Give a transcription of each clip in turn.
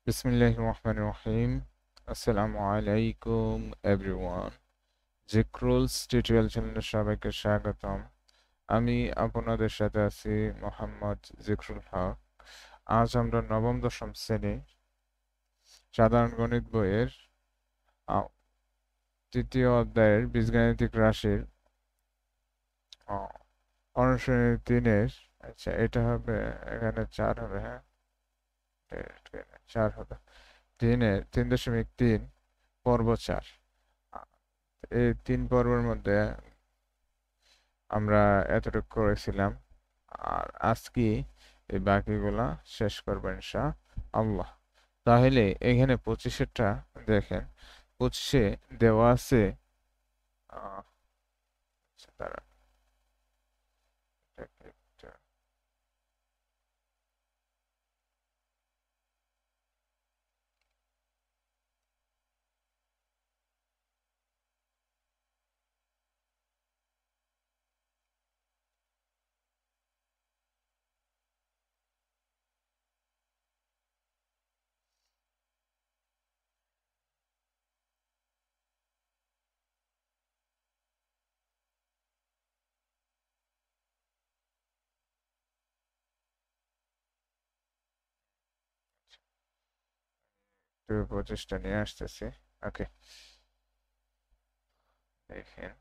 বিসমিল্লাহির রহমানির রহিম। আসসালামু আলাইকুম এভরিওয়ান। জিক্রুলস টিউটোরিয়াল চ্যানেলে সবাইকে স্বাগতম। আমি আপনাদের সাথে আছি মোহাম্মদ জিক্রুল হক। আজ আমরা নবম দশম শ্রেণী সাধারণ গণিত বইয়ের আহ, তৃতীয় অধ্যায়ের বীজগাণিতিক রাশির আহ, অনুশীলনী 3-এর এটা হবে, এখানে 4 হবে, হ্যাঁ, 4 হবে। 3.3 পর্ব 4। এই 3 পর্বের মধ্যে আমরা এতটুকু করেছিলাম, আর আজকে এই বাকিগুলা শেষ করবো ইনশাআল্লাহ। তাহলে এখানে 25-এরটা দেখেন। 25-এ দেওয়া আছে দাঁড়ান, এটাকে একটু একটু 25টা নিয়ে আসতেছি। ওকে, দেখেন,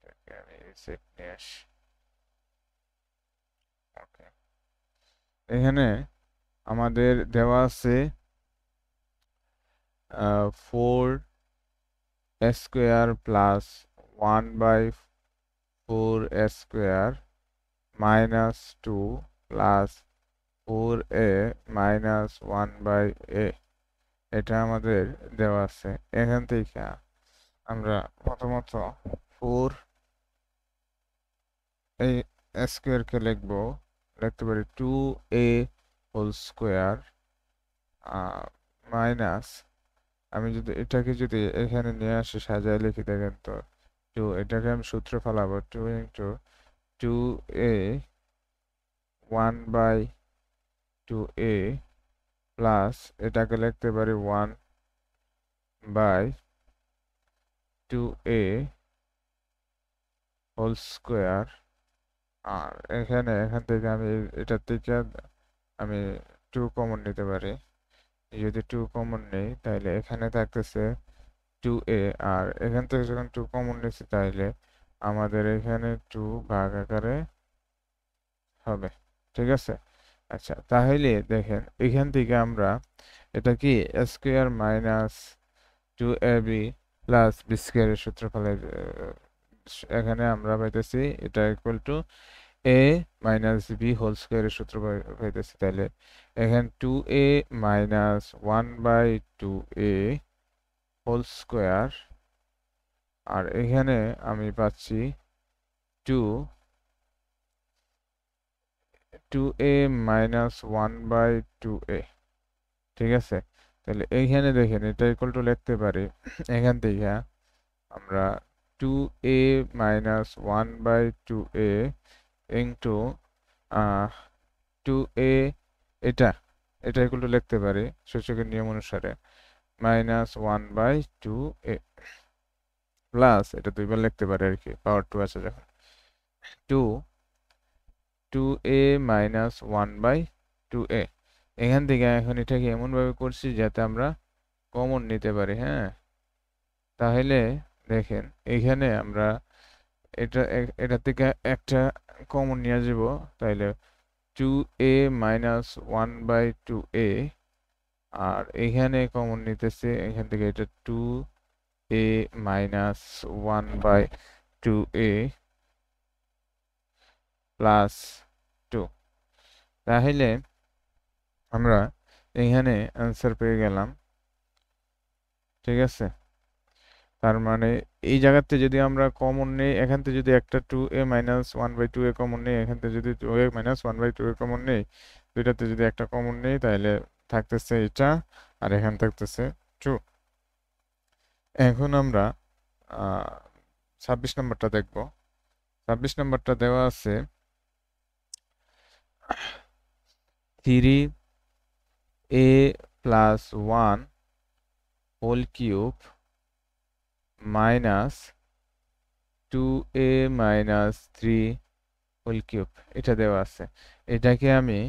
এটাকে আমি রিসেট নিয়ে আসি। ওকে, এখানে আমাদের দেওয়া আছে 4 square plus 1/4 square minus 2 plus 4a minus 1/a, এটা আমাদের দেওয়া আছে। এখান থেকে আমরা প্রথমত 4 এই স্কোয়ারকে লিখতে পারি 2a হোল স্কোয়ার মাইনাস, আমি যদি এটাকে এখানে নিয়ে আসি, সাজায় লিখি, দেখেন তো, 2, এটাকে আমি সূত্র ফেলাবো, 2 ইন্টু 2a 1/2a প্লাস এটাকে লিখতে পারি 1/2a হোল স্কোয়ার। আর এখান থেকে আমি এটার থেকে আমি 2 কমন নিতে পারি। যদি 2 কমন নেই তাহলে এখানে থাকতেছে 2a, আর এখান থেকে যখন 2 কমন নিচ্ছি তাহলে আমাদের এখানে 2 ভাগ আকারে হবে। ঠিক আছে, আচ্ছা, তাহলে দেখেন এখান থেকে আমরা এটা কি square minus 2ab plus B স্কোয়ারের সূত্রফলের এখানে আমরা পাইতেছি এটা equal to a minus B whole স্কোয়ারের সূত্র পাইতেছি। তাহলে এখানে 2a minus 1/2a whole square, আর এখানে আমি পাচ্ছি 2 2a মাইনাস 1/2a। ঠিক আছে, তাহলে এইখানে দেখেন এটা ইকুয়াল টু লিখতে পারি এখান থেকে আমরা 2a minus 1/2a into 2a, এটা এটা ইকুয়াল টু লিখতে পারি সূচকের নিয়ম অনুসারে মাইনাস 1/2a প্লাস এটা দুইবার লিখতে পারি আর কি, পাওয়ার 2 আছে যখন, 2a মাইনাস 1/2a। এখান থেকে এখন এটাকে এমনভাবে করছি যাতে আমরা কমন নিতে পারি। হ্যাঁ, তাহলে দেখেন এখানে আমরা এটা থেকে একটা কমন নিয়ে যাব, তাইলে 2a মাইনাস 1/2a, আর এখানে কমন নিতেছে এখান থেকে এটা 2a মাইনাস 1/2a প্লাস 2। তাহলে আমরা এখানে অ্যান্সার পেয়ে গেলাম। ঠিক আছে, তার মানে এই জায়গাতে যদি আমরা কমন নেই, এখান থেকে যদি একটা 2a মাইনাস 1/2a কমন নেই, এখান থেকে যদি 2a মাইনাস 1/2a কমন নেই, দুইটাতে যদি একটা কমন নেই তাহলে থাকতেছে এটা, আর এখানে থাকতেছে 2। এখন আমরা 26 নম্বরটা দেখব। 26 নম্বরটা দেওয়া আছে 3a plus 1 whole cube minus 2a minus 3 whole cube, এটা দেওয়া আছে। এটাকে আমি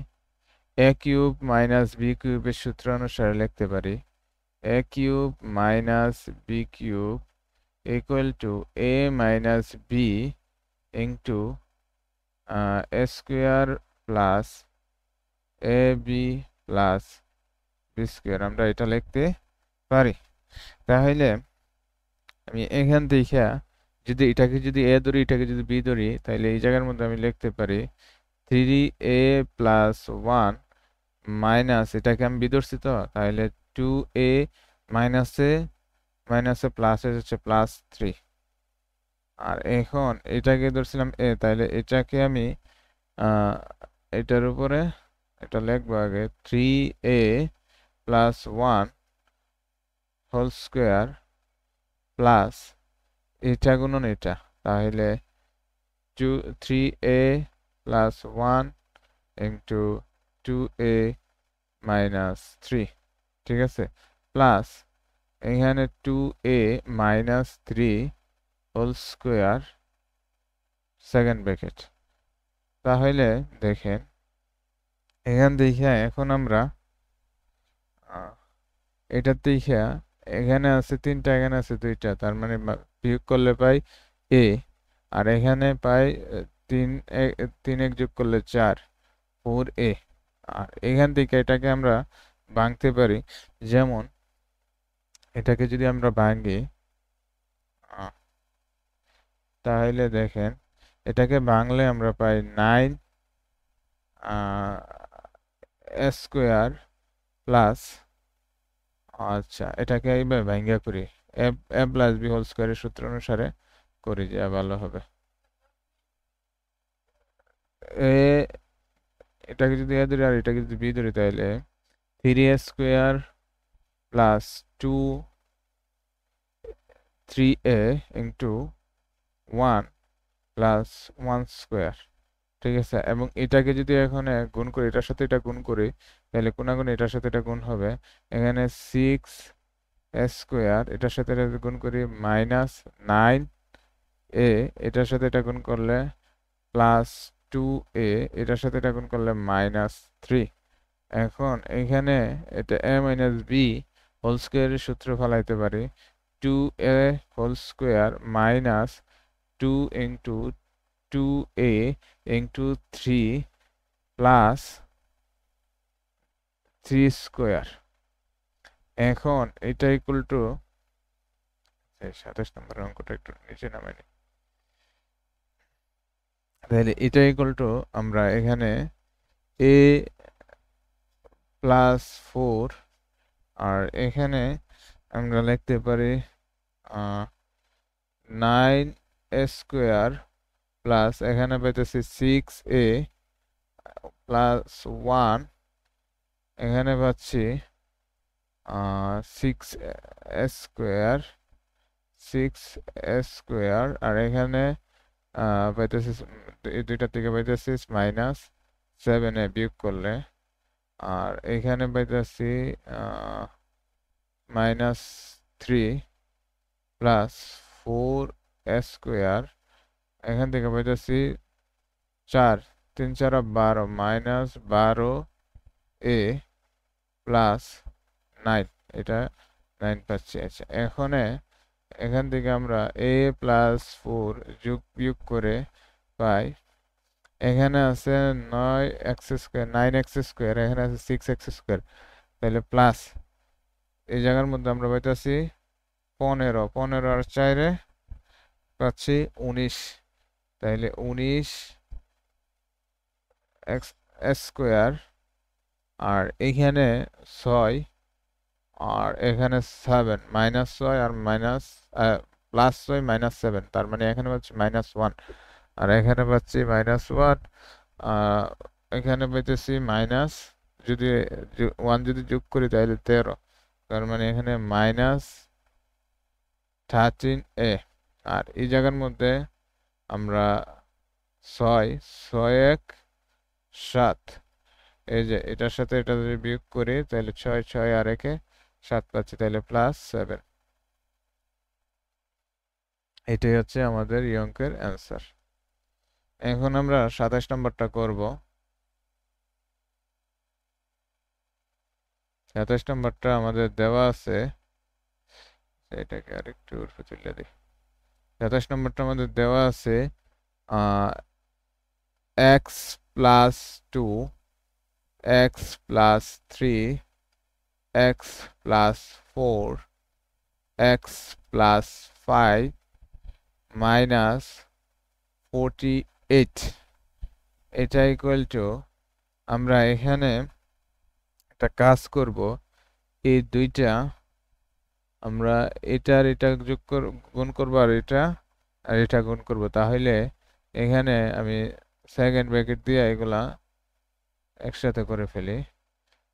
a কিউব মাইনাস b কিউবের সূত্র অনুসারে লিখতে পারি। a cube minus b cube equal to a minus b into a square plus ab plus b square, আমরা এটা লিখতে পারি। তাহলে আমি এখান থেকে যদি এটাকে যদি a ধরি, এটাকে যদি b ধরি, তাহলে এই জায়গার মধ্যে আমি লিখতে পারি 3a প্লাস 1 মাইনাস, এটাকে আমি b ধরছি তো, তাহলে 2a মাইনাসে মাইনাসে প্লাস হচ্ছে প্লাস 3। আর এখন এটাকে ধরছিলাম a, তাহলে এটাকে আমি এটার উপরে এটা লিখবো আগে 3a plus 1 whole square plus এটা গুণন এটা, তাহলে 3a plus 1 into 2a minus 3, ঠিক আছে, প্লাস এখানে 2a minus 3 whole square second bracket. তাহলে দেখেন এখান থেকে এখন আমরা এটা থেকে এখানে আছে 3টা, এখানে আছে 2টা, তার মানে বিয়োগ করলে পাই a, আর এখানে পাই 3 এক যোগ করলে 4 4a। আর এখান থেকে এটাকে আমরা ভাঙতে পারি, যেমন এটাকে যদি আমরা ভাঙি তাহলে দেখেন এটাকে ভাঙলে আমরা পাই 9 স্কোয়ার প্লাস, আচ্ছা এটাকে এইভাবে ভাঙ্গা করি a প্লাস b হোল স্কোয়ারের সূত্র অনুসারে করি, যা ভালো হবে। এটাকে যদি a ধরি আর এটাকে যদি b ধরি, তাহলে 3a square plus 3a into 1 plus 1 square, ঠিক আছে। এবং এটাকে যদি এখন গুণ করি, এটার সাথে এটা গুণ করি, তাহলে কোনাগুণ এটার সাথে এটা গুণ হবে। এখানে 6 স্কোয়ার, এটার সাথে এটা গুণ করি মাইনাস 9a, এটার সাথে এটা গুণ করলে প্লাস 2a, এটার সাথে এটা গুণ করলে মাইনাস 3। এখন এখানে এটা a মাইনাস b হোল স্কোয়ারের সূত্র ফলাইতে পারি 2a whole square minus 2 into 2a into 3 plus 3 square. এখন এটা ইকুয়াল টু 27 নম্বর অঙ্কটা একটু নিচে নামাই নি। তাহলে এটা ইকুয়াল টু আমরা এখানে a প্লাস 4, আর এখানে আমরা লিখতে পারি 9 স্কোয়ার প্লাস এখানে পাইতেছি 6a প্লাস 1, এখানে পাচ্ছি 6 স্কোয়ার 6 স্কোয়ার, আর এখানে পাইতেছি এই দুইটা থেকে পাইতেছি মাইনাস 7a বিয়োগ করলে, আর এখানে পাইতেছি মাইনাস 3 প্লাস 4 স্কোয়ার, এখান থেকে পাইতেছি 4 3 4 12 মাইনাস 12a প্লাস 9, এটা 9 পাচ্ছি। আচ্ছা এখান থেকে আমরা a প্লাস 4 যোগ বিয়োগ করে পাই, এখানে আছে 9x স্কোয়ার 9x স্কোয়ার, এখানে আছে 6x স্কোয়ার, তাহলে প্লাস এই জায়গার মধ্যে আমরা পাইতেছি 15 15 আর 4 পাচ্ছি 19, তাহলে 19 x স্কোয়ার, আর এইখানে 6 আর এখানে 7 মাইনাস 6 আর মাইনাস প্লাস 6 মাইনাস 7, তার মানে এখানে পাচ্ছি মাইনাস 1, আর এখানে পাচ্ছি মাইনাস 1, এখানে পাইতেছি মাইনাস, যদি 1 যদি যোগ করি তাহলে 13, তার মানে এখানে মাইনাস 13a। আর এই জায়গার মধ্যে আমরা 6 6 1 7, এই যে এটার সাথে এটা যদি বিয়োগ করি তাহলে 6 6 আর 1 7 পাচ্ছি, তাহলে +7। এটাই হচ্ছে আমাদের এই অঙ্কের অ্যান্সার। এখন আমরা 27 নম্বরটা করব। 27 নম্বরটা আমাদের দেওয়া আছে, এটাকে আরেকটু উপরে তুলে দিই। 27 নম্বরটা আমাদের দেওয়া আছে x + 2, x + 3, x + 4, x + 5 -48। এটা ইকুয়াল টু, আমরা এখানে একটা কাজ করব, এই দুইটা আমরা এটা গুণ করব, আর এটা গুণ করব। তাহলে এখানে আমি সেকেন্ড ব্র্যাকেট দিয়ে এগুলা একসাথে করে ফেলি,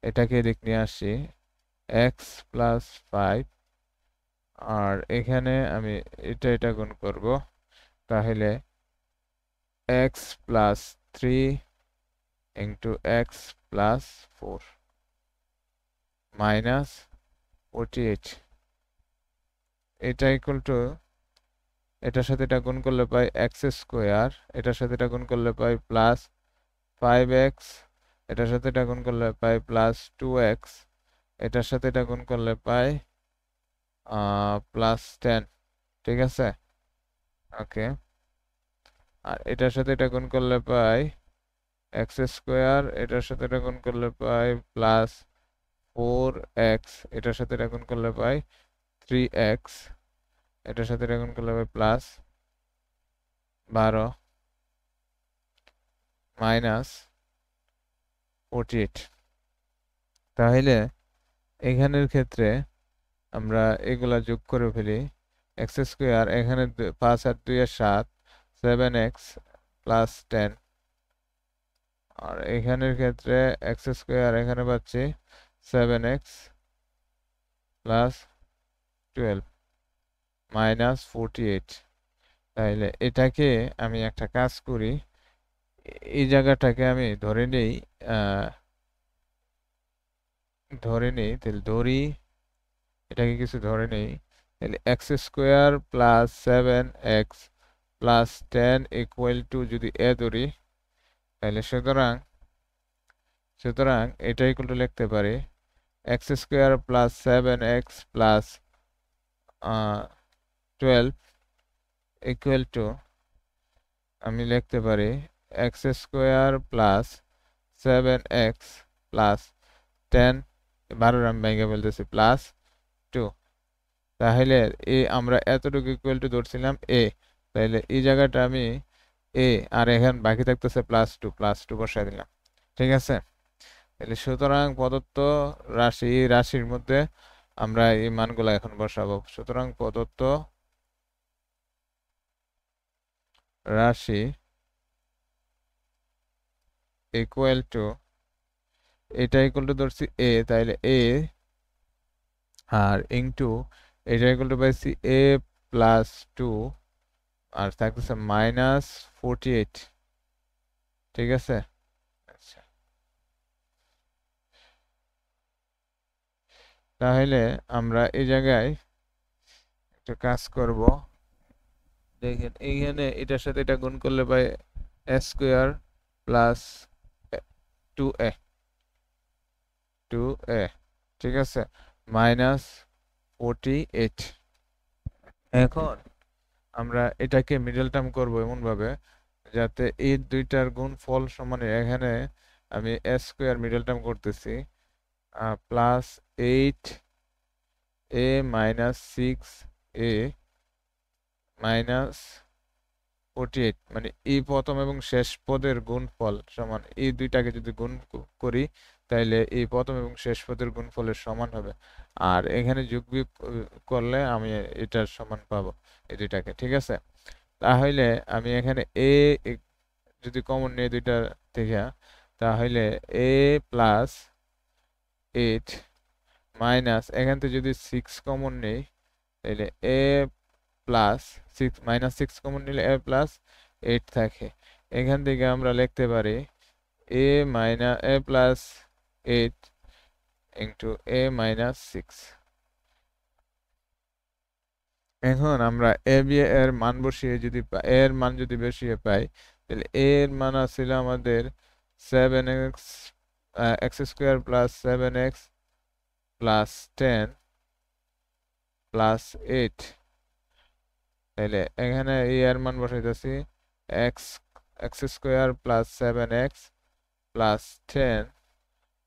এটাকে এদিক নিয়ে আসি, x + 5, আর এখানে আমি এটা গুণ করব। তাহলে x + 3 × x + 4 -48। এটা ইকুয়াল টু, এটার সাথে এটা গুণ করলে পাই x², এটার সাথে এটা গুণ করলে পাই +5x, এটার সাথে এটা গুণ করলে পাই +2x, এটার সাথে এটা গুণ করলে পাই +10। ঠিক আছে, ওকে। আর এটার সাথে এটা গুণ করলে পাই x², এটার সাথে এটা গুণ করলে পাই +4x, এটার সাথে এটা গুণ করলে পাই 3x, এটার সাথে এটা গুণ করলে পাই +12 -48। তাহলে এখানের ক্ষেত্রে আমরা এগুলা যোগ করে ফেলি, x², এখানে 5 আর 2 এর 7, 7x + 10, আর এখানের ক্ষেত্রে x², এখানে পাচ্ছি 7x + 12 -48। তাহলে এটাকে আমি একটা কাজ করি, এই জায়গাটাকে আমি ধরে নেই, তাহলে ধরি, এটাকে কিছু ধরে নেই। তাহলে x² + 7x + 10 = যদি a ধরি, তাহলে সুতরাং এটা ইকুয়াল টু লিখতে পারি x² + 7x + 12 = আমি লিখতে পারি x² + 7x + 10, 12 আমি ভেঙে বলতেছি +2। তাহলে আমরা এতটুকু ইকুয়াল টু ধরছিলাম a, তাহলে এই জায়গাটা আমি a, আর এখানে বাকি থাকতেছে +2 বসাই দিলাম। ঠিক আছে, তাহলে সুতরাং প্রদত্ত রাশির মধ্যে আমরা এই মানগুলো এখন বসাবো। সুতরাং প্রদত্ত রাশি ইকুয়াল টু, এটা ইকুয়াল টু ধরছি a, তাহলে a, আর ইনটু এটা ইকুয়াল টু পাইছি a + 2, আর থাকতেছে -48। ঠিক আছে, আচ্ছা। তাহলে আমরা এই জায়গায় একটা কাজ করব, দেখেন এইখানে এটার সাথে এটা গুণ করলে পাই a² + 2a, ঠিক আছে, -48। এখন আমরা এটাকে মিডল টার্ম করব এমন ভাবে যাতে এই দুইটার গুণফল সমান। এখানে আমি a² মিডল টার্ম করতেছি, +8a - 6a -48, মানে এই প্রথম এবং শেষ পদের গুণফল সমান। এই দুইটাকে যদি গুণ করি তাহলে এই প্রথম এবং শেষ পদের গুণফলের সমান হবে, আর এখানে যোগ বিয়োগ করলে আমি এটার সমান পাবো এই দুইটাকে। ঠিক আছে, তাহলে আমি এখানে যদি কমন নিই দুইটা থেকে, তাহলে a + 8 মাইনাস, এখান থেকে যদি 6 কমন নেই তাহলে a + 6 -6 কমন নিলে a + 8 থাকে। এখান থেকে আমরা লিখতে পারি a minus a plus 8 into a minus 6। এখন আমরা a b এর মান বসিয়ে যদি a এর মান যদি বসিয়ে পাই, তাহলে a এর মান ছিল আমাদের 7x x square plus 7x plus 10 plus 8। তাহলে এখানে a এর মান বসাইতেছি x x square plus 7x plus 10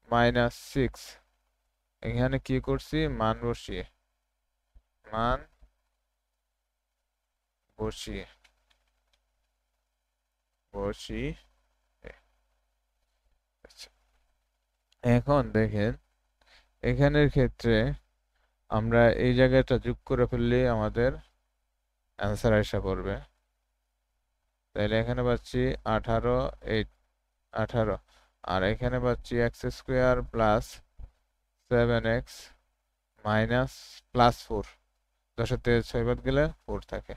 minus 6। এখানে কি করছি, মান বসিয়ে বসিয়ে আচ্ছা। এখন দেখেন এখানের ক্ষেত্রে আমরা এই জায়গাটা যোগ করে ফেললে আমাদের অ্যান্সার আসা পড়বে। তাহলে এখানে পাচ্ছি 18 আর এখানে পাচ্ছি x square plus 7x minus plus 4। 10 থেকে 6 বাদ গেলে 4 থাকে।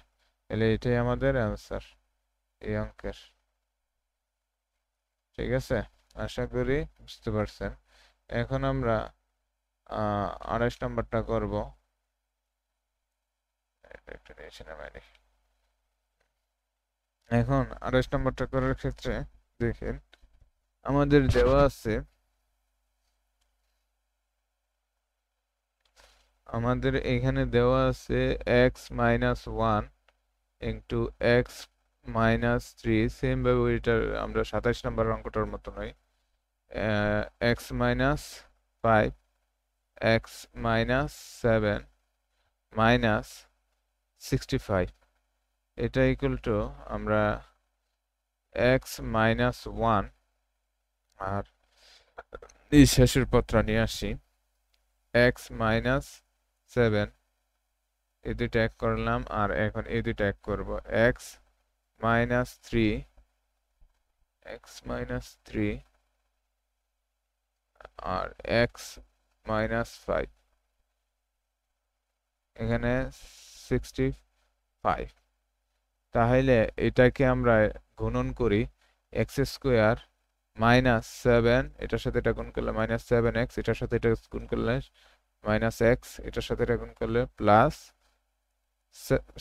তাহলে এটাই আমাদের অ্যান্সার এই অঙ্কের। ঠিক আছে, আশা করি বুঝতে পারছেন। এখন আমরা 28 নম্বরটা করব। এখন 28 নম্বরটা করার ক্ষেত্রে দেখেন আমাদের দেওয়া আছে, আমাদের এখানে দেওয়া আছে x minus 1 into x minus 3। Same ভাবে এটা আমরা 27 নম্বর অঙ্কটার মতো নয়। X minus 5 x minus 7 minus 65। এটা ইকুয়াল টু আমরা এক্স মাইনাস 1 আর এই শেষের পত্র নিয়ে আসি এক্স মাইনাস 7। এই দুইটা এক করলাম আর এখন এই দুইটা এক করব। এক্স মাইনাস 3 আর এক্স মাইনাস 5 এখানে 65। তাহলে এটাকে আমরা গুণন করি এক্স স্কোয়ার মাইনাস 7, এটার সাথে এটা গুণ করলে মাইনাস 7x, এটার সাথে এটা গুণ করলে মাইনাস এক্স, এটার সাথে এটা গুণ করলে প্লাস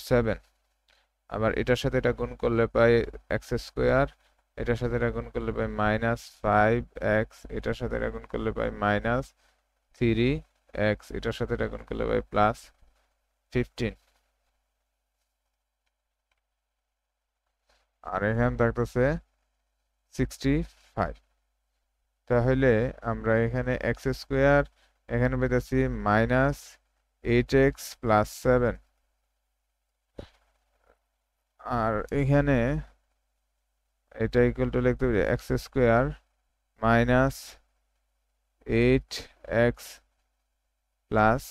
7। আবার এটার সাথে এটা গুণ করলে পাই এক্স স্কোয়ার, এটার সাথে এটা গুণ করলে পাই মাইনাস 5x, এটার সাথে এটা গুণ করলে পাই মাইনাস 3x, এটার সাথে এটা গুণ করলে পাই প্লাস 15। আর এখানে থাকতেছে 65। তাহলে আমরা এখানে এক্স স্কোয়ার এখানে পেতেছি মাইনাস 8x প্লাস 7 আর এখানে এটা ইকুয়াল টু লিখতে পারি x square minus 8x plus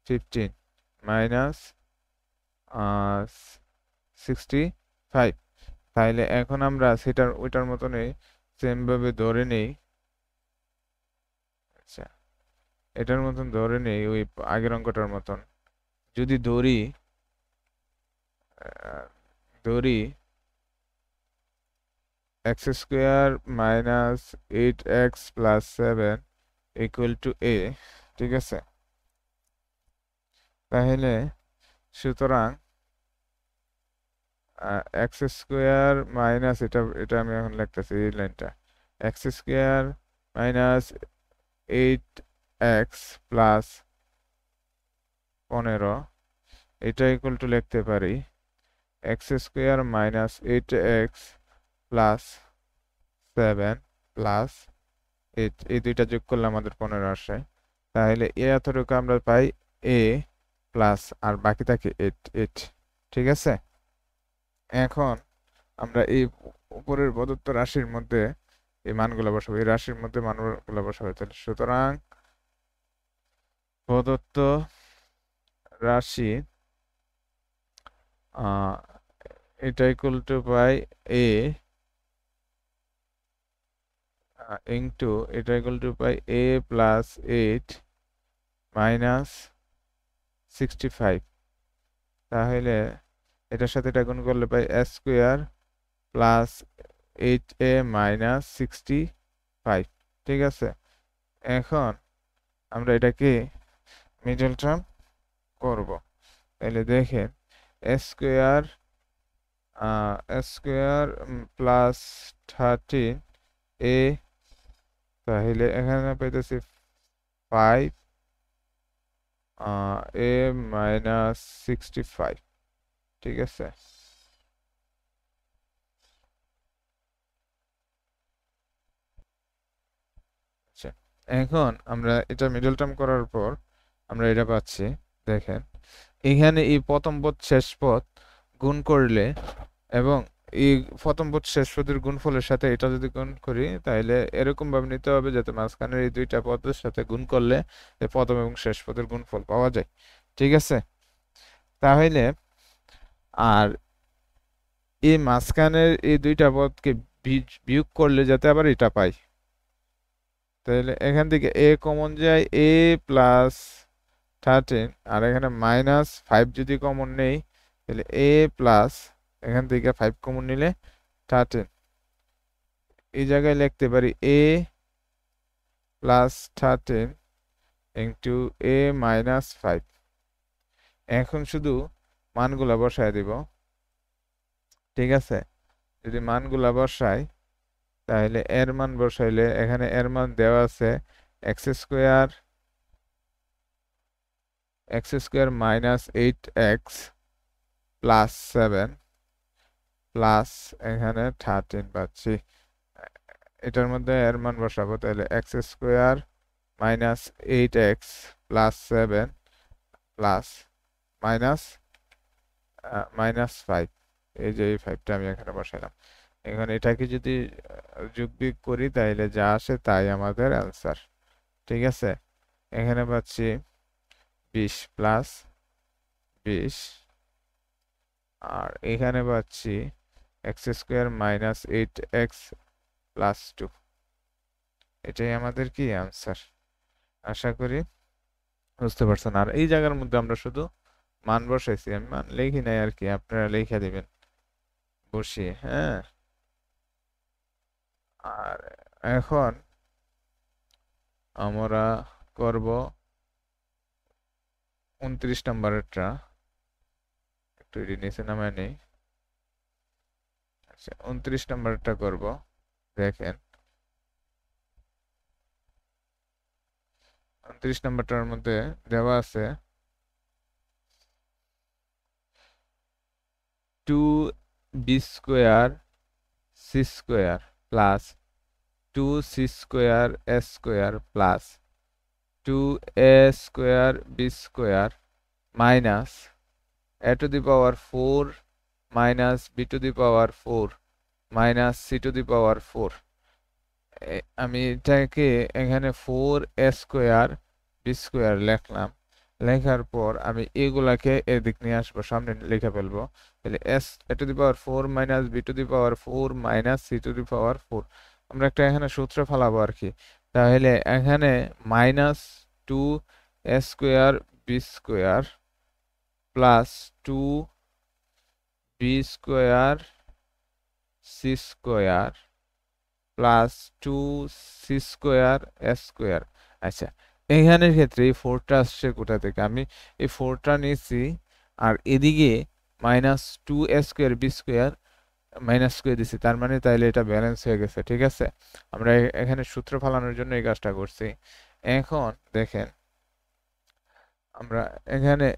15 minus 65। তাহলে এখন আমরা সেটার ওইটার মতনই সেম ভাবে ধরে নেই। আচ্ছা, এটার মতন ধরে নেই ওই আগের অঙ্কটার মতন। যদি ধরি x square minus 8x plus 7 equal to a। ঠিক আছে, তাহলে সুতরাং এক্স স্কোয়ার মাইনাস এটা এটা আমি এখন লিখতেছি এই লাইনটা x square minus 8x plus 15 এটা ইকুয়াল টু লিখতে পারি x square minus 8x plus 7 plus 8। এই দুইটা যোগ করলে আমাদের 15 আসে। তাহলে এ এতটুকু আমরা পাই a প্লাস আর বাকি থাকে 8। ঠিক আছে, এখন আমরা এই উপরের প্রদত্ত রাশির মধ্যে এই মানগুলো বসাবো, এই রাশির মধ্যে মানগুলো বসাবো। তাহলে সুতরাং প্রদত্ত রাশি এটা equal to pi a into এটা equal to pi a plus 8 minus 65। তাহলে এটার সাথে এটা গুণ করলে pi s square plus 8a minus 65, ঠিক আছে। এখন আমরা এটাকে মিডল টার্ম করব, তাহলে দেখেন স্কোয়ার স্কোয়ার প্লাস 13a, তাহলে এখানে পেতেছি 5 a মাইনাস 65, ঠিক আছে। আচ্ছা, এখন আমরা এটা মিডল টার্ম করার পর আমরা এটা পাচ্ছি, দেখেন এখানে এই প্রথম পদ শেষ পদ গুণ করলে এবং এই প্রথম পদ শেষ পদের গুণফলের সাথে এটা যদি গুণ করি তাহলে এরকম ভাবে নিতে হবে যাতে মাঝখানের এই দুইটা পদের সাথে গুণ করলে প্রথম এবং শেষ পদের গুণফল পাওয়া যায়, ঠিক আছে। তাহলে আর এই মাঝখানের এই দুইটা পদকে বিয়োগ করলে যাতে আবার এটা পাই, তাহলে এখান থেকে এ কমন যায়, এ প্লাস 13, আর এখানে মাইনাস 5 যদি কমন নেই তাহলে এ প্লাস এখান থেকে 5 কমন নিলে 13, এই জায়গায় লিখতে পারি এ প্লাস 13 ইন্টু এ মাইনাস 5। এখন শুধু মানগুলা বসায় দিব, ঠিক আছে। যদি মানগুলা বসাই তাহলে এর মান বসাইলে এখানে এর মান দেওয়া আছে x square minus 8x plus 7 plus এখানে 13 পাচ্ছি। এটার মধ্যে এর মান বসাবো, তাহলে X square minus 8x plus 7 plus minus minus 5, এই যে এই 5টা আমি এখানে বসাইলাম। এখন এটাকে যদি যোগ বিয়োগ করি তাহলে যা আসে তাই আমাদের অ্যান্সার, ঠিক আছে। এখানে পাচ্ছি 20 প্লাস 20, আর এখানে পাচ্ছি x square minus 8x plus 2, এটাই আমাদের কি অ্যান্সার। আশা করি বুঝতে পারছেন। আর এই জায়গার মধ্যে আমরা শুধু মান বসাইছি, আমি মান লিখি নাই আর কি, আপনারা লিখে দিবেন বসিয়ে, হ্যাঁ। আর এখন আমরা করব 29 নম্বরেরটা, একটু এটি নিচে নামায় নেই। আচ্ছা, 29 নম্বরটা করব। দেখেন 29 নম্বরটার মধ্যে দেওয়া আছে 2b square C square plus 2c square A square plus 2a square B square minus a to the power 4 minus b to the power 4 minus c to the power 4। আমি এটাকে এখানে 4a স্কোয়ার বি স্কোয়ার লিখলাম, লেখার পর আমি এগুলাকে এদিক নিয়ে আসবো, সামনে লিখে ফেলবো। তাহলে a to the power 4 minus b to the power 4 minus c to the power 4, আমরা একটা এখানে সূত্র ফেলাবো আর কি। তাহলে এখানে minus 2a square B square plus 2b square C square plus 2c square এ স্কোয়ার। আচ্ছা, এখানের ক্ষেত্রে এই 4টা আসছে কোথা থেকে, আমি এই 4টা নিয়েছি আর এদিকে minus 2a square B square minus করে দিছি, তার মানে তাইলে এটা ব্যালেন্স হয়ে গেছে, ঠিক আছে। আমরা এখানে সূত্র ফেলানোর জন্য এই কাজটা করছি। এখন দেখেন আমরা এখানে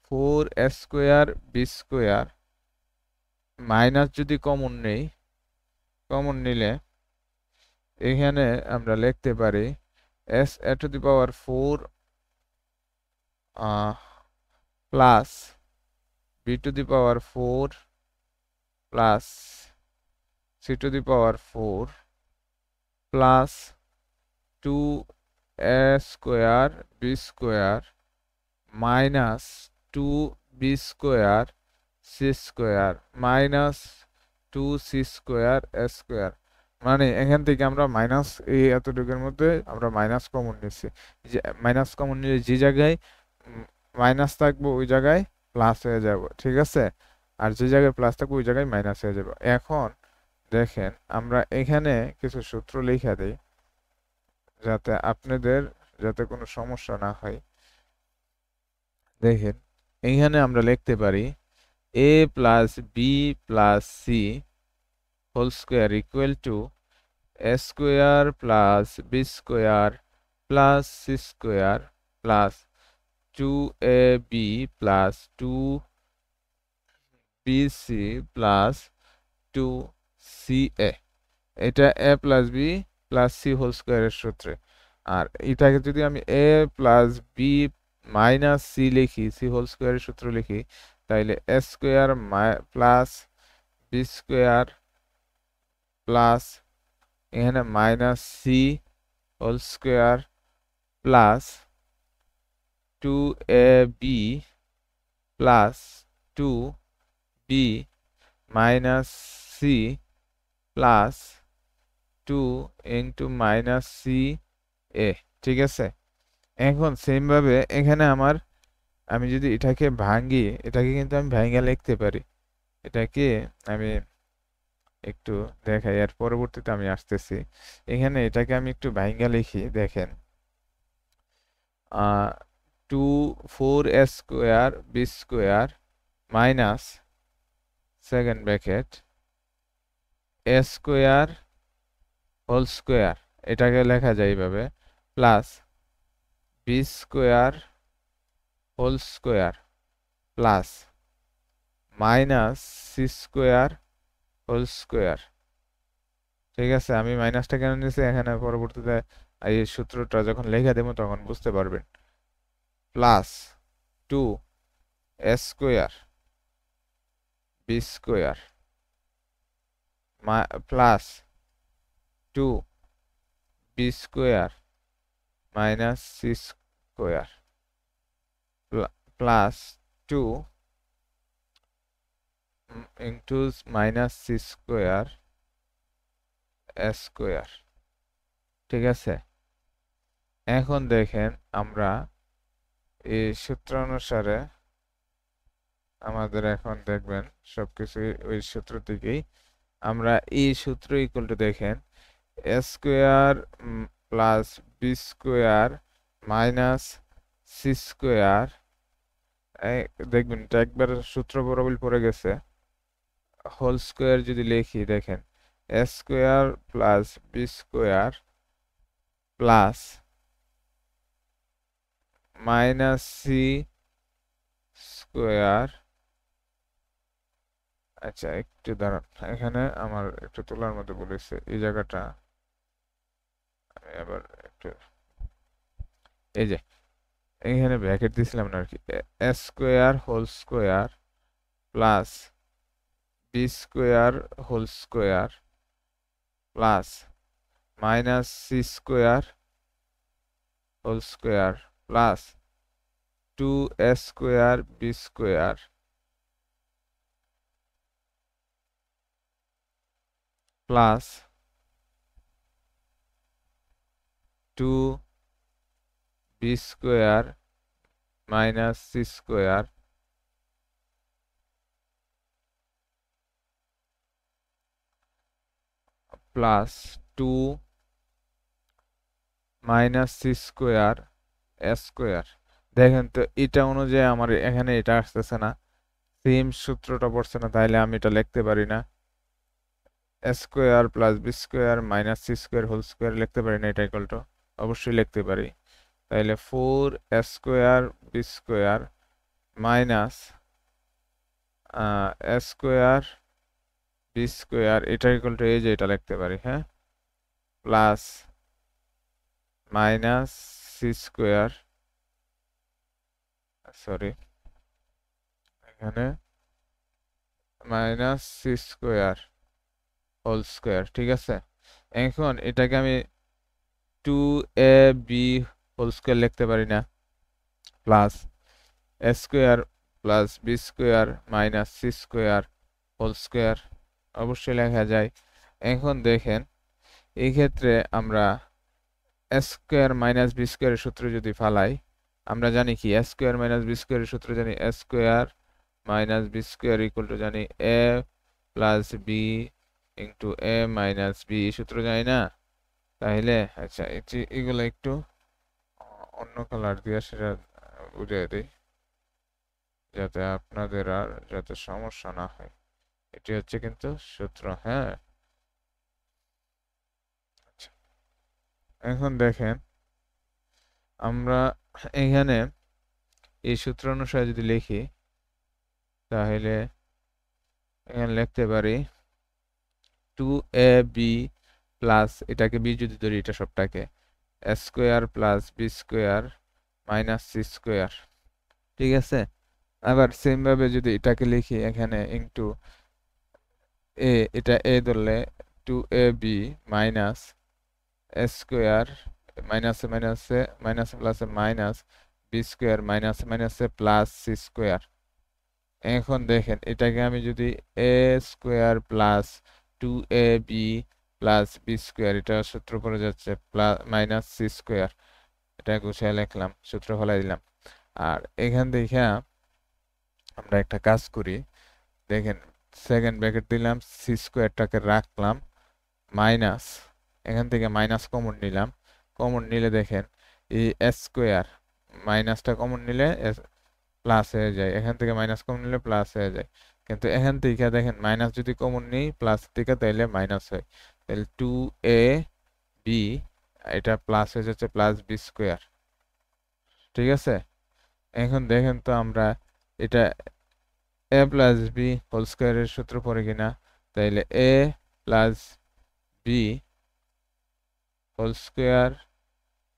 4a square B square minus যদি কমন নেই, কমন নিলে এখানে আমরা লিখতে পারি s a to the power 4 plus b to the power 4 plus c to the power 4 plus 2a square B square minus 2b square C square minus 2c square A square. মানে এখান থেকে আমরা minus এই এতটুকুর মধ্যে আমরা minus common নিচ্ছি, যে minus common নিলে যে জায়গায় মাইনাস থাকবো ওই জায়গায় প্লাস হয়ে যাব, ঠিক আছে। আর যে জায়গায় প্লাস থাকবে ওই জায়গায় মাইনাস হয়ে যাবে। এখন দেখেন আমরা এখানে কিছু সূত্র লিখে দেই যাতে আপনাদের যাতে কোনো সমস্যা না হয়। দেখেন এখানে আমরা লিখতে পারি a plus b plus c whole square equal to a square plus B square plus c square plus 2ab plus 2bc plus 2ca। এটা a plus b plus c whole স্কোয়ারের সূত্রে। আর এটাকে যদি আমি a plus b minus c লিখি, c whole স্কোয়ারের সূত্র লিখি, তাইলে a square plus B square plus এখানে minus c whole square plus 2ab plus 2b minus c plus 2 into minus C এ। ঠিক আছে, এখন সেম ভাবে এখানে আমি যদি এটাকে ভাঙি, এটাকে কিন্তু আমি ভাঙা লিখতে পারি। এটাকে আমি একটু দেখাই, আর পরবর্তীতে আমি আসতেছি। এখানে এটাকে আমি একটু ভাঙা লিখি। দেখেন 2 4 square B square minus second bracket a square whole square, এটাকে লেখা যায় এইভাবে, plus B square whole square plus minus C square whole square. ঠিক আছে, আমি মাইনাসটা কেন নিয়েছি এখানে পরবর্তীতে এই সূত্রটা যখন লেখা দেবো তখন বুঝতে পারবেন। Plus 2 square B square plus 2 B square minus C square plus 2 into minus C square square. ঠিক আছে, এখন দেখেন আমরা এই সূত্র অনুসারে আমাদের এখন দেখবেন সবকিছু ওই সূত্র থেকেই। আমরা এই সূত্র ইকুয়াল টু দেখেন a square plus B square minus C square. দেখবেন এটা একবার সূত্র বরাবর পড়ে গেছে। হোল স্কোয়ার যদি লিখি, দেখেন a square plus B square plus minus C square. আচ্ছা একটু দাঁড়ান, এখানে আমার একটু তোলার মতো বলেছে এই জায়গাটা, আমি আবার একটু এই যে এখানে ব্র্যাকেট দিছিলাম না আর কি, a square whole square plus B square whole square plus minus C square whole square plus 2 square B square plus 2 B square minus C square plus 2 minus C square square. দেখেন তো এটা অনুযায়ী আমার এখানে এটা আসতেছে না, সেম সূত্রটা পড়ছে না, তাইলে আমি এটা লিখতে পারি না। Square plus B square minus C square whole square লিখতে পারি না, এটা ইকুয়াল টু অবশ্যই লিখতে পারি। তাইলে 4 square B square minus square B square, এটা ইকুয়াল টু এই যে এটা লিখতে পারি, হ্যাঁ, plus minus C square, sorry এখানে minus C square whole square. ঠিক আছে, এখন এটাকে আমি 2ab হোল স্কোয়ার লিখতে পারি না, plus a square plus B square minus C square whole square অবশ্যই লেখা যায়। এখন দেখেন এই ক্ষেত্রে আমরা এ স্কোয়ার মাইনাস বি স্কোয়ারের সূত্র যদি ফালাই, আমরা জানি কি এ স্কোয়ার মাইনাস বি স্কোয়ারের সূত্র জানি a square minus b square equal to জানি a plus b into a minus b সূত্র যায় না? তাহলে আচ্ছা এগুলো একটু অন্য কালার দিয়ে সেটা বুঝিয়ে দিই, যাতে আপনাদের আর যাতে সমস্যা না হয়। এটি হচ্ছে কিন্তু সূত্র, হ্যাঁ। আচ্ছা, এখন দেখেন আমরা এখানে এই সূত্র অনুসারে যদি লিখি, তাহলে এখানে লিখতে পারি 2ab প্লাস, এটাকে বি যদি ধরি, এটা সবটাকে square plus B square minus C square. ঠিক আছে, আবার সেম ভাবে যদি এটাকে লিখি এখানে ইন্টু এ, এটা এ ধরলে 2ab মাইনাস স্কোয়ার মাইনাসে মাইনাসে মাইনাসে প্লাসে মাইনাস বি স্কোয়ার মাইনাসে মাইনাসে প্লাস সি স্কোয়ার। এখন দেখেন এটাকে আমি যদি a square plus 2ab plus B square, এটা সূত্র পড়ে যাচ্ছে প্লাস মাইনাস সি স্কোয়ার, এটা গুছিয়ে লিখলাম, সূত্র ফেলাই দিলাম। আর এখান থেকে আমরা একটা কাজ করি, দেখেন সেকেন্ড ব্র্যাকেট দিলাম, সি স্কোয়ারটাকে রাখলাম, মাইনাস, এখান থেকে মাইনাস কমন নিলাম, কমন নিলে দেখেন এই স্কোয়ার মাইনাসটা কমন নিলে প্লাস হয়ে যায়, এখান থেকে মাইনাস কমন নিলে প্লাস হয়ে যায়। কিন্তু এখান থেকে দেখেন মাইনাস যদি কমন নিই প্লাস থেকে, তাইলে মাইনাস হয়, তাহলে 2ab, এটা প্লাস হয়ে যাচ্ছে প্লাস বি স্কোয়ার। ঠিক আছে, এখন দেখেন তো আমরা এটা এ প্লাস বি হোল স্কোয়ারের সূত্র পড়ে কিনা, তাইলে a plus B whole square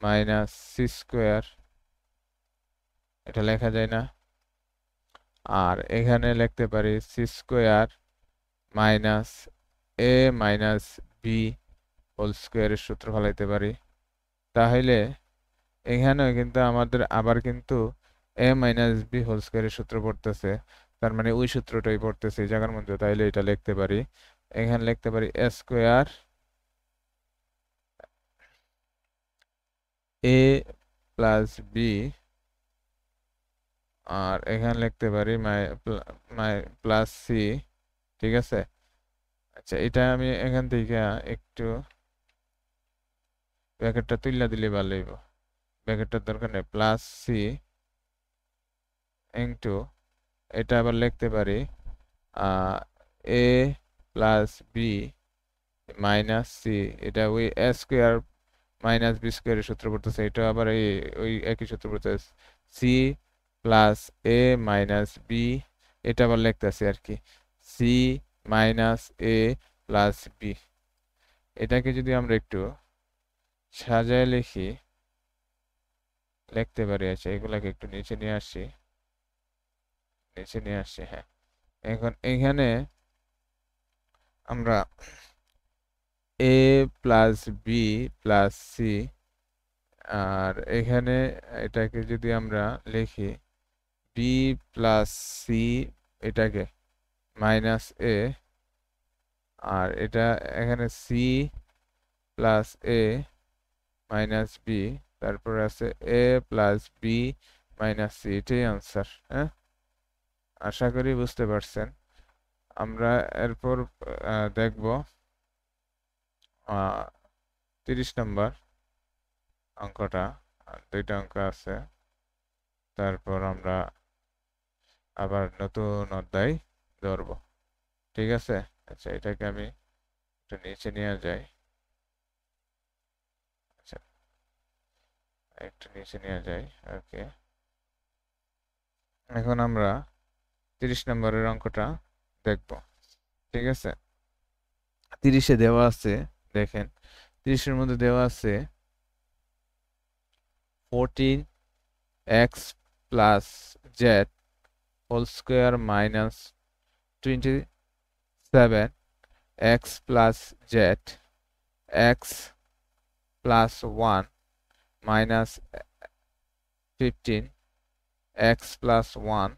minus C square, এটা লেখা যায় না? আর এখানে লিখতে পারি c square minus a minus B whole স্কোয়ারের সূত্র ফলাইতে পারি। তাহলে এখানেও কিন্তু আমাদের আবার কিন্তু এ মাইনাস বি হোল স্কোয়ারের সূত্র পড়তেছে, তার মানে ওই সূত্রটাই পড়তেছে এই জায়গার মধ্যে। তাইলে এটা লিখতে পারি, এখানে লিখতে পারি এ স্কোয়ার এ প্লাস বি, আর এখানে লিখতে পারি মাই প্লাস সি। ঠিক আছে, আচ্ছা এটা আমি এখান থেকে একটু ব্র্যাকেটটা তুললা দিলে ভালো হইব, ব্র্যাকেটটার দরকার নেই, প্লাস সি ইন্টু, এটা আবার লিখতে পারি এ প্লাস বি মাইনাস সি, এটা ওই এ স্কোয়ার মাইনাস বি স্কোয়ারের সূত্র পড়তেছে, এটা আবার এই ওই একই সূত্র পড়তেছে, সি প্লাস এ মাইনাস বি, এটা আবার লিখতেছি আর কি সি মাইনাস এ প্লাস বি। এটাকে যদি আমরা একটু সাজায় লিখি, লিখতে পারি, আচ্ছা এগুলাকে একটু নিচে নিয়ে আসি, নিচে নিয়ে আসি, হ্যাঁ। এখন এখানে আমরা এ প্লাস বি প্লাস সি, আর এখানে এটাকে যদি আমরা লিখি বি প্লাস সি, এটাকে মাইনাস এ, আর এটা এখানে সি প্লাস এ মাইনাস বি, তারপর আছে এ প্লাস বি মাইনাস সি, এটাই আনসার। হ্যাঁ, আশা করি বুঝতে পারছেন। আমরা এরপর দেখব 30 নম্বর অঙ্কটা, দুইটা অঙ্ক আছে, তারপর আমরা আবার নতুন অধ্যায় ধরব। ঠিক আছে, আচ্ছা এটাকে আমি একটু নিচে নিয়ে যাই, আচ্ছা একটু নিচে নিয়ে যাই, ওকে। এখন আমরা 30 নম্বরের অঙ্কটা দেখব। ঠিক আছে, 30-এ দেওয়া আছে, দেখেন 30-এর মধ্যে দেওয়া আছে 14x plus Z whole square minus 27x plus Z X plus 1 minus 15x plus 1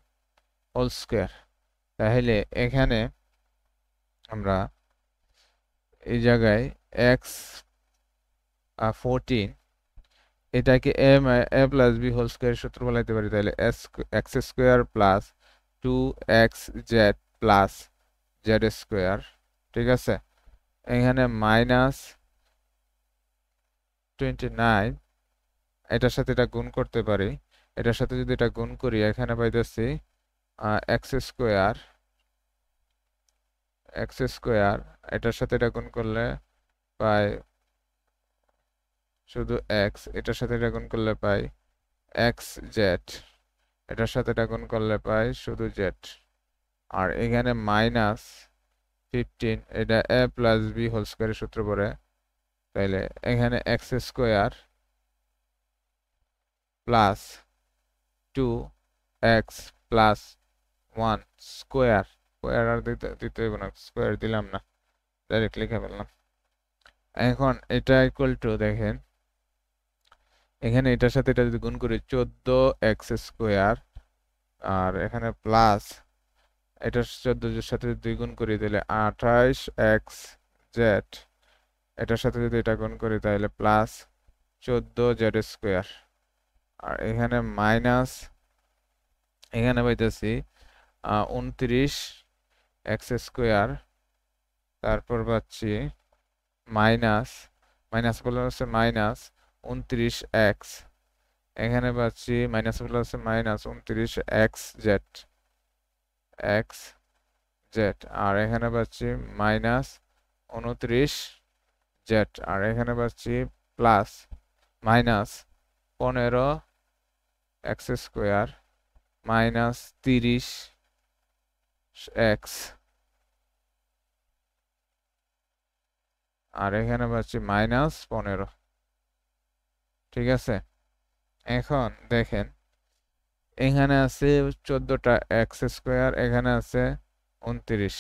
whole square. তাহলে এখানে আমরা এই জায়গায় এক্স 14, এটাকে A plus B whole square সূত্র বলাইতে পারি, তাহলে X square plus 2x Z plus Z square. ঠিক আছে, এখানে -29 এটার সাথে এটা গুণ করতে পারি। এটার সাথে যদি এটা গুণ করি এখানে পাইতেছি x স্কোয়ার এটার সাথে এটা গুণ করলে পাই শুধু x, এটার সাথে এটা গুণ করলে পাই xz, এটার সাথে এটা গুণ করলে পাই শুধু z। আর এখানে -15 এটা a প্লাস b হোল স্কোয়ারের সূত্র পড়ে, তাইলে এখানে x² plus 2x plus 1 square, square আর দিতে হবে না, স্কোয়ার দিলাম না, ডাইরেক্ট লিখে ফেললাম। এখন এটা ইকুয়াল টু দেখেন এখানে এটার সাথে এটা যদি গুণ করি 14x² আর এখানে প্লাস এটার 14 সাথে যদি 2 গুণ করি তাহলে 28xz, এটার সাথে যদি এটা গুণ করি তাহলে প্লাস 14z²। আর এখানে মাইনাস এখানে পাইতেছি 29x², তারপর পাচ্ছি মাইনাস মাইনাস বলা হচ্ছে -29x, এখানে পাচ্ছি মাইনাস বলা হচ্ছে -29xz আর এখানে পাচ্ছি -29z আর এখানে পাচ্ছি প্লাস -15x² -30x আর এখানে পাচ্ছি -15। ঠিক আছে, এখন দেখেন এখানে আছে 14টা x², এখানে আছে 29,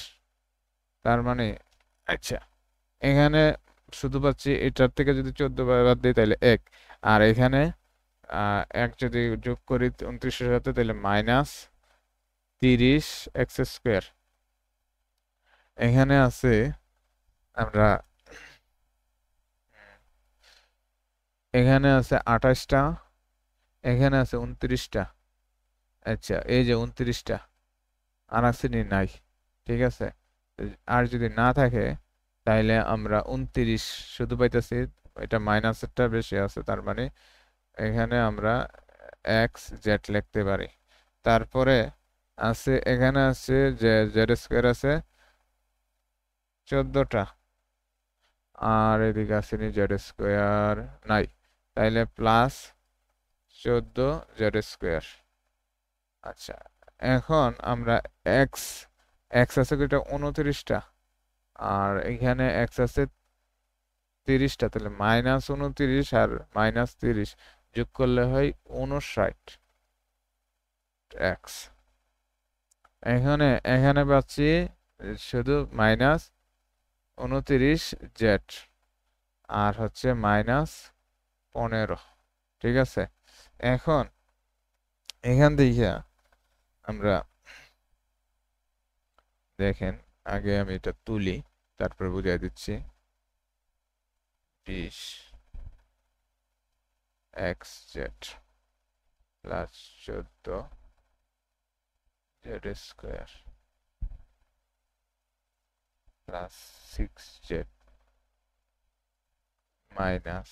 তার মানে আচ্ছা এখানে শুধু পাচ্ছি এটার থেকে যদি 14 বাদ দিই তাহলে 1, আর এখানে 1 যদি যোগ করি 29-এর সাথে তাহলে -30x²। এখানে আছে আমরা এখানে আছে 28টা, এখানে আছে 29টা। আচ্ছা এই যে 29টা আর আছে নাই, ঠিক আছে। আর যদি না থাকে তাইলে আমরা 29 শুধু পাইতেছি, এটা মাইনাসটা বেশি আছে, তার মানে এখানে আমরা xz লিখতে পারি। তারপরে আছে এখানে আছে যে z² আছে 14টা আর এদিকে আছে z² নাই, তাইলে প্লাস 14z²। আচ্ছা এখন আমরা x আছে এটা 29টা আর এখানে x আছে 30টা, তাহলে -29 আর -30 যোগ করলে হয় 59x। এখানে পাচ্ছি শুধু -29z আর হচ্ছে -15। ঠিক আছে, এখন এখান থেকে আমরা দেখেন আগে আমি এটা তুলি তারপর বুঝিয়ে দিচ্ছি। 20xz plus 14z² plus 6z minus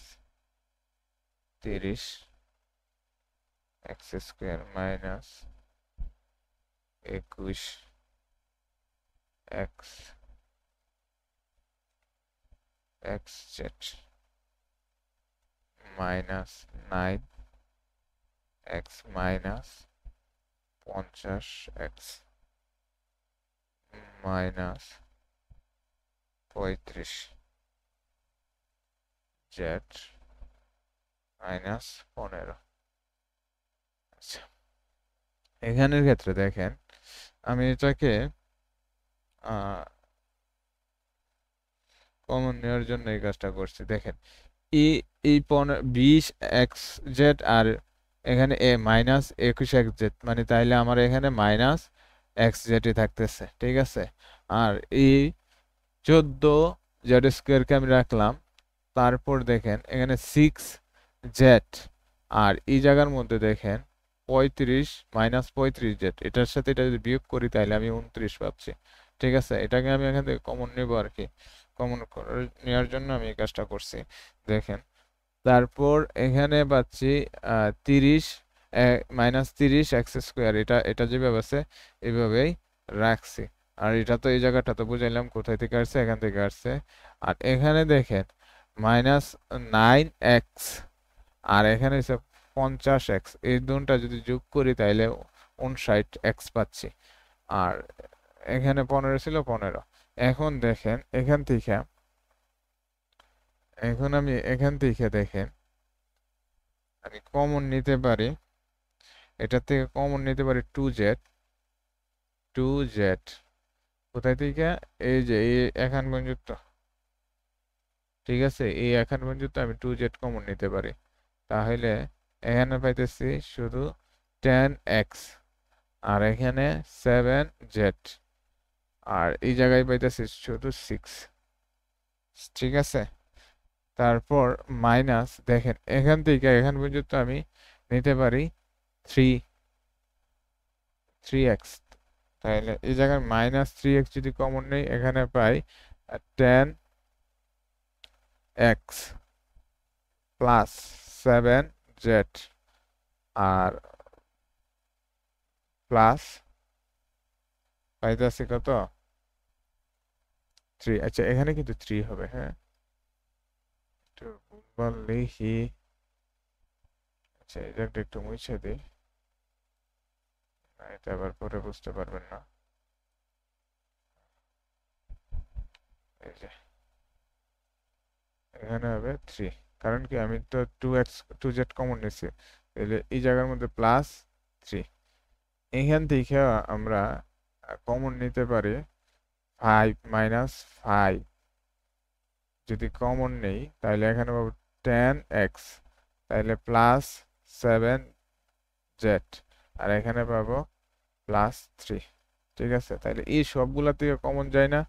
30x² minus 21x xz minus 9x minus 50x minus 35z minus 15। আচ্ছা এখানের ক্ষেত্রে দেখেন আমি এটাকে কমন নেওয়ার জন্য এই কাজটা করছি। দেখেন এই 20xz আর এখানে -21xz, মানে তাইলে আমার এখানে -xz থাকতেছে। ঠিক আছে, আর এই 14z² কে আমি রাখলাম, তারপর দেখেন এখানে 6z আর এই জায়গার মধ্যে দেখেন 35 -35z, এটার সাথে এটা যদি বিয়োগ করি তাহলে আমি 29 পাচ্ছি। ঠিক আছে, এটাকে আমি এখান থেকে কমন নেব আর কি। কমন নেওয়ার জন্য আমি এই কাজটা করছি। দেখেন, তারপর এখানে পাচ্ছি 30 -30 x², এটা এটা যেভাবে আছে এভাবেই রাখছি। আর এটা তো এই জায়গাটা তো বুঝাইলাম কোথায় থেকে আসছে, এখান থেকে আসছে। আর এখানে দেখেন -9x, আর এখানে হচ্ছে 50x, এই দুটো যদি যোগ করি তাহলে 59x পাচ্ছি। আর এখানে 15 ছিল, 15। এখন দেখেন এখান থেকে দেখেন আমি কমন নিতে পারি, এটা থেকে কমন নিতে পারি 2z। 2z কোথায় থেকে? এই যে এই এখান পর্যন্ত, ঠিক আছে, এই এখান পর্যন্ত আমি 2z কমন নিতে পারি। তাহলে এখানে পাইতেছি শুধু 10x, আর এখানে 7z, আর এই জায়গায় পাইতেছি শুধু 6। ঠিক আছে, তারপর মাইনাস, দেখেন এখান থেকে এখান পর্যন্ত আমি নিতে পারি 3x। তাহলে এই জায়গায় -3x যদি কমন নেই, এখানে পাই 10x প্লাস 7z, আর প্লাস পাইতেছি কত? 3। আচ্ছা, এখানে কিন্তু 3 হবে, হ্যাঁ, একটু ভুলভাল লিখি। আচ্ছা, এটা একটু মুছে দিই, না এটা আবার পরে বুঝতে পারবেন না। এই যে এখানে হবে 3, কারণ কি আমি তো 2z কমন নিচ্ছি, তাহলে এই জায়গার মধ্যে +3। এখান থেকে আমরা কমন নিতে পারি 5 -5, যদি কমন নেই তাহলে এখানে পাবো 10x, তাহলে +7z, আর এখানে পাবো +3। ঠিক আছে, তাহলে এই সবগুলা থেকে কমন যায় না,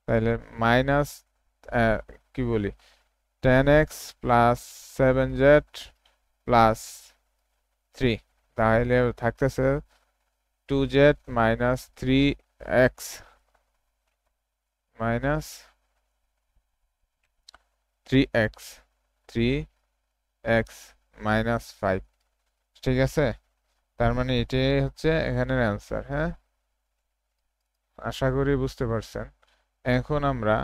তাহলে মাইনাস কি বলি 10x প্লাস 7z প্লাস 3, তাহলে থাকতেছে 2z -3x minus 3x, 3x -5। ঠিক আছে, তার মানে এটাই হচ্ছে এখানের অ্যান্সার। হ্যাঁ, আশা করি বুঝতে পারছেন। এখন আমরা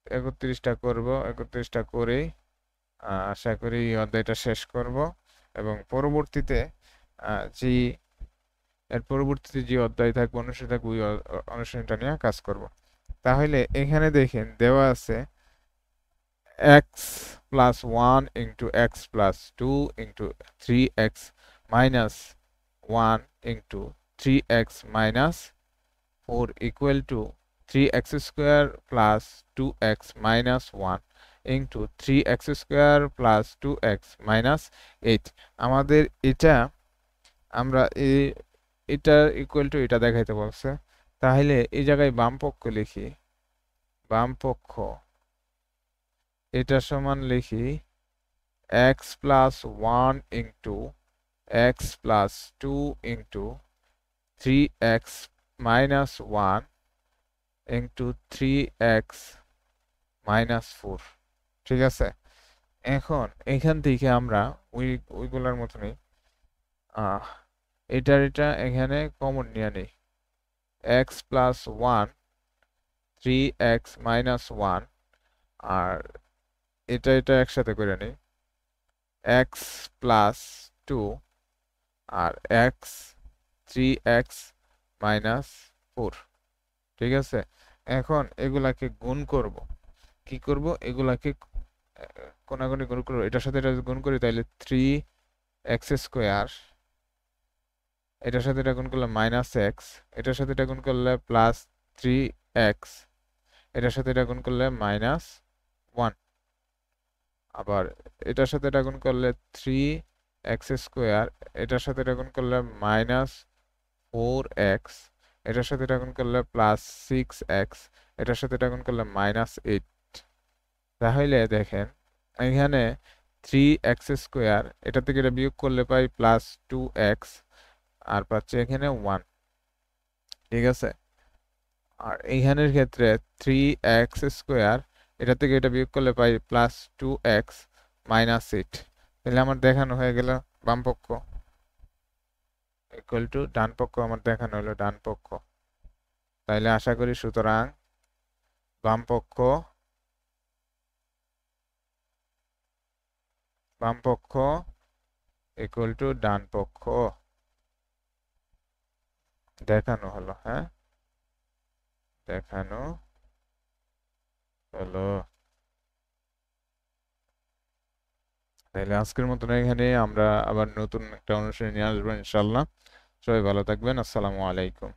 31টা করব, 31টা করেই আশা করি এই অধ্যায়টা শেষ করব, এবং পরবর্তীতে যে এর পরবর্তীতে যে অধ্যায় থাকবে, অনুশীলন থাকবে, ওই অনুশীলনটা নিয়ে কাজ করব। তাহলে এখানে দেখেন দেওয়া আছে x plus 1 into x plus 2 into 3x minus 1 into 3x minus 4 equal to 3x square plus 2x minus 1 into 3x square plus 2x minus 8। আমাদের আমরা এটা ইকুয়াল টু এটা দেখাইতে বলছে। তাহলে এই জায়গায় বাম পক্ষ লিখি, বাম পক্ষ এটা সমান লিখি x plus 1 into x plus 2 into 3x minus 1 into 3x minus 4। ঠিক আছে, এখন এখান থেকে আমরা ওইগুলোর মতনই এটা এখানে কমন নিয়ে নেই, x plus 1 3x minus 1, আর এটা একসাথে করে নিই x plus 2 আর x 3x minus 4। ঠিক আছে, এখন এগুলাকে গুণ করব। কি করব? এগুলাকে কোনাগুনি গুণ করব, এটার সাথে এটা গুণ করি তাহলে 3x স্কোয়ার, এটার সাথে এটা গুণ করলে -x, এটার সাথে এটা গুণ করলে +3x, এটার সাথে এটা গুণ করলে -1, আবার এটার সাথে এটা গুণ করলে 3x স্কোয়ার, এটার সাথে এটা গুণ করলে -4x, এটার সাথে এটা গুণ করলে +6x, এটার সাথে এটা গুণ করলে -8। তাহলে দেখেন এখানে 3x স্কোয়ার, এটা থেকে এটা বিয়োগ করলে পাই +2x, আর পাচ্ছে এখানে 1। ঠিক আছে, আর এইখানের ক্ষেত্রে 3x² এটা থেকে এটা বিয়োগ করলে পাই +2x-8। তাহলে আমার দেখানো হয়ে গেল বাম পক্ষ ইকুয়াল টু ডান পক্ষ আমার দেখানো হলো ডান পক্ষ। তাইলে আশা করি সুতরাং বাম পক্ষ ইকুয়াল টু ডান পক্ষ দেখানো হলো। হ্যাঁ, দেখানো হলো। তাহলে আজকের মতন এখানে আমরা আবার নতুন একটা অনুষ্ঠানে নিয়ে আসবো ইনশাল্লাহ। সবাই ভালো থাকবেন। আসসালামু আলাইকুম।